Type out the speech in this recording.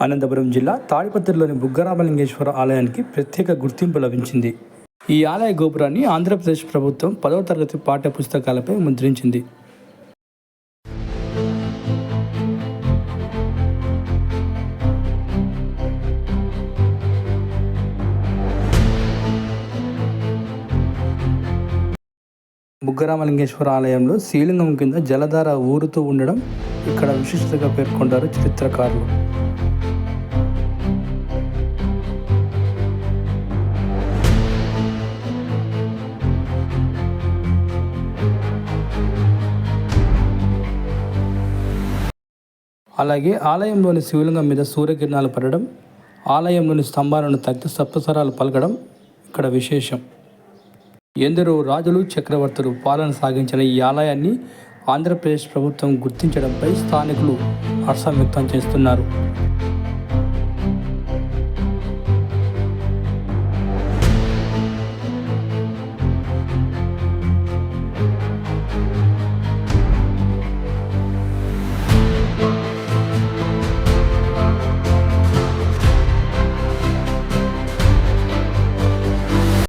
అనంతపురం జిల్లా తాడిపత్రిలోని బుగ్గరామలింగేశ్వర ఆలయానికి ప్రత్యేక గుర్తింపు లభించింది. ఈ ఆలయ గోపురాన్ని ఆంధ్రప్రదేశ్ ప్రభుత్వం 10వ తరగతి పాఠ్య పుస్తకాలపై ముద్రించింది. బుగ్గరామలింగేశ్వర ఆలయంలో శివలింగం కింద జలధార ఊరుతూ ఉండడం ఇక్కడ విశిష్టతగా పేర్కొంటారు చరిత్రకారులు. అలాగే ఆలయంలోని శివలింగం మీద సూర్యకిరణాలు పడడం, ఆలయంలోని స్తంభాలను తాకితే సప్తస్వరాలు పలకడం ఇక్కడ విశేషం. ఎందరో రాజులు, చక్రవర్తులు పాలన సాగించిన ఈ ఆలయాన్ని ఆంధ్రప్రదేశ్ ప్రభుత్వం గుర్తించడంపై స్థానికులు హర్షం వ్యక్తం చేస్తున్నారు.